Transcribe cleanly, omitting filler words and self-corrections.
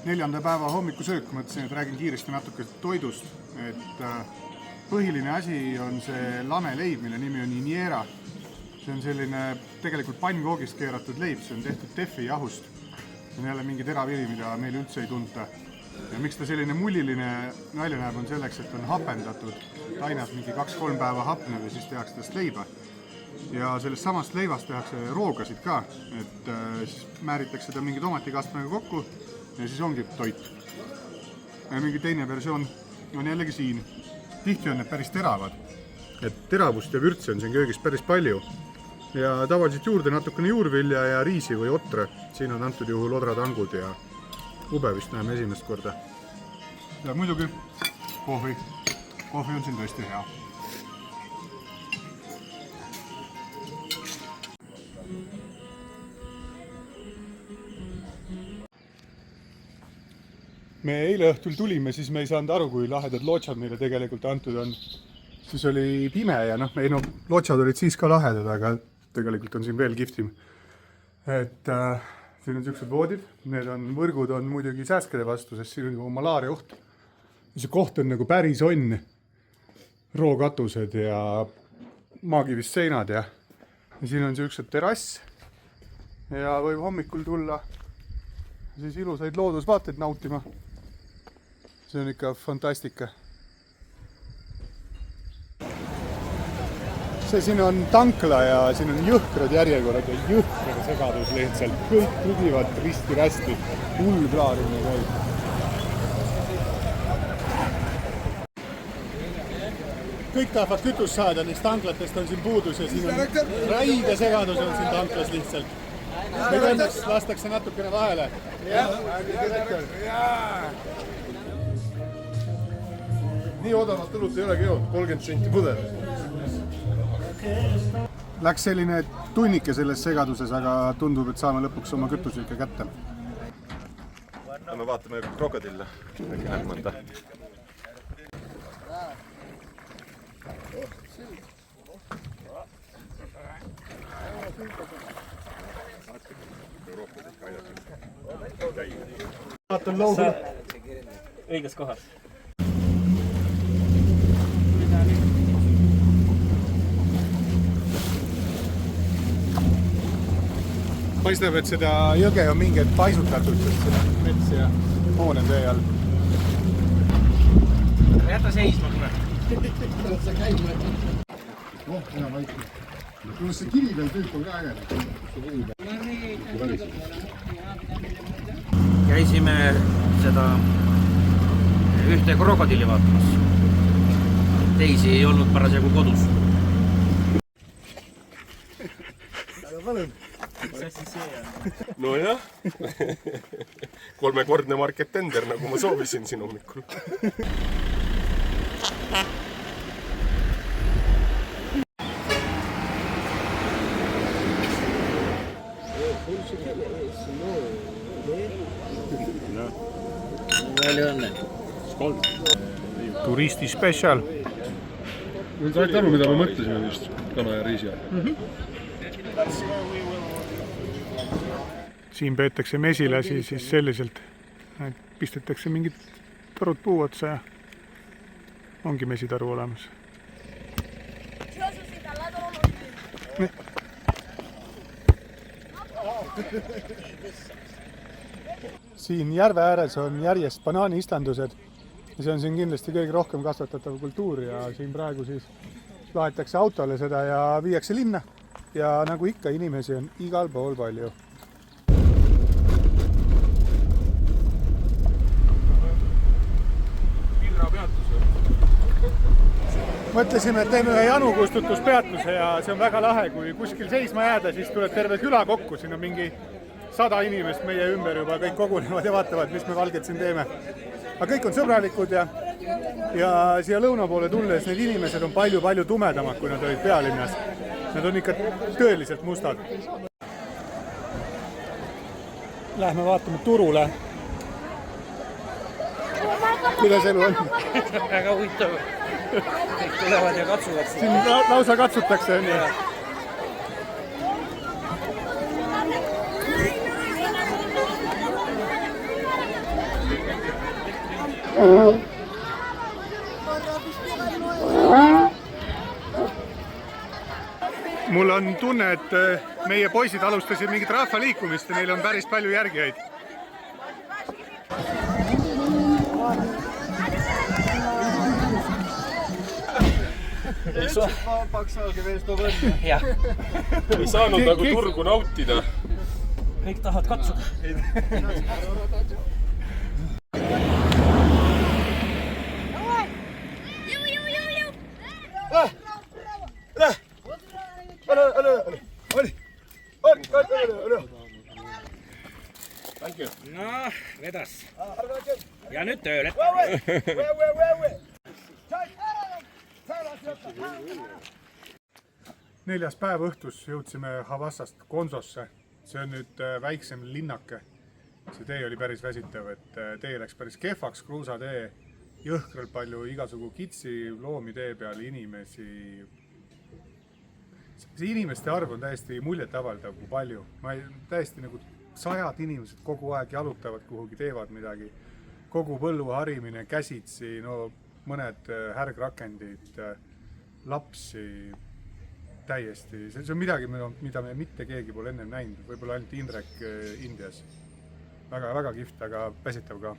4. päeva hommikusöök, mõtlesin, et räägin kiiresti natuke toidust. Et põhiline asi on see lameleib, mille nimi on Iniera. See on selline tegelikult pannkoogist keeratud leib, see on tehtud tefi jahust. See on jälle mingi teravili, mida meil üldse ei tunta. Ja miks ta selline mulliline välja näeb, on selleks, et on hapendatud. Tainas mingi 2-3 päeva hapneb ja siis tehakse tast leiba. Ja sellest samast leivast tehakse roogasid ka, et siis määritakse seda mingi tomatikastmega kokku ja siis ongi toit. Ja mingi teine versioon on jällegi siin. Tihti on need päris teravad, et teravust ja vürtsi on siin köögis päris palju. Ja tavaliselt juurde natukene juurvilja ja riisi või otre. Siin on antud juhul odratangud ja ube vist näeme esimest korda. Ja muidugi kohvi. Kohvi on siin tõesti hea. Me eile õhtul tulime, siis me ei saanud aru, kui lahedad lootšad meile tegelikult antud on. Siis oli pime ja lootšad olid siis ka lahedad, aga tegelikult on siin veel kihvtim. Et siin on sellised voodid, need võrgud on muidugi sääskede vastu, sest siin on nagu malaaria oht. See koht on nagu päris onn, rookatused ja maagivist seinad ja siin on sellised terrass ja võib hommikul tulla siis ilusaid loodusvaateid nautima. See on ikka fantastika. See siin on tankla ja siin on jõhkrad järjekorrad ja jõhkrad segadus lihtsalt. Kõik tugivad risti-rästi. Hull klaarimine käib. Kõik tahavad kütust saada, neist tanklatest on siin puudus ja siin on räige segadus on siin tanklas lihtsalt. Meil õnneks lastakse natukene vahele. Nii odavat õlut ei olegi jõud, 30 senti pudel. Läks selline tunnike selles segaduses, aga tundub, et saame lõpuks oma kütus ikka kätte. Me vaatame krokodille, äkki näeb mõnda. Vaatan loogu. Õiges kohas. Paistab, et seda jõge on mingi paisutatud, sest seda mets ja hoone tee all. Jäta seisma, kuule. Sa käima. Hea vaikne. Kuidas see kivi peal tüüp on ka äge? Käisime seda ühte krokodilli vaatamas. Teisi ei olnud parasjagu kodus. Aga palun. Mis asi see on? No jah. 3-kordne market tender, nagu ma soovisin siin hommikul. Palju õnne. Turisti special. Saite aru, mida ma mõtlesin just kana ja riisi all? Siin peetakse mesilasi siis selliselt, et pistetakse mingid torud puu otsa ja ongi mesitaru olemas. Siin järve ääres on järjest banaaniistandused ja see on siin kindlasti kõige rohkem kasvatatav kultuur ja siin praegu siis laetakse autole seda ja viiakse linna ja nagu ikka inimesi on igal pool palju. Mõtlesime, et teeme ühe janukustutuspeatuse ja see on väga lahe, kui kuskil seisma jääda, siis tuleb terve küla kokku, siin on mingi 100 inimest meie ümber juba, kõik kogunevad ja vaatavad, mis me valged siin teeme. Aga kõik on sõbralikud ja siia lõuna poole tulles need inimesed on palju tumedamad, kui nad olid pealinnas. Nad on ikka tõeliselt mustad. Lähme vaatame turule. Kuidas elu on? Väga huvitav. Kõik tulevad ja katsuvad. Siin lausa katsutakse. mul on tunne, et meie poisid alustasid mingit rahvaliikumist ja neil on päris palju järgijaid. ei saanud nagu turgu nautida. Kõik tahavad katsuda. No, vedas. Ja nüüd tööle. Neljas päev õhtus jõudsime Havassast Gonzosse. See on nüüd väiksem linnake. See tee oli päris väsitav, et tee läks päris kehvaks, kruusatee, jõhkralt palju igasugu kitsi, loomi tee peal, inimesi. See inimeste arv on täiesti muljetavaldav, kui palju. Täiesti nagu sajad inimesed kogu aeg jalutavad kuhugi, teevad midagi. Kogu põllu harimine, käsitsi, no mõned härgrakendid, lapsi, täiesti. See on midagi, mida me mitte keegi pole ennem näinud, võib-olla ainult Indrek Indias. Väga kihvt, aga väsitav ka.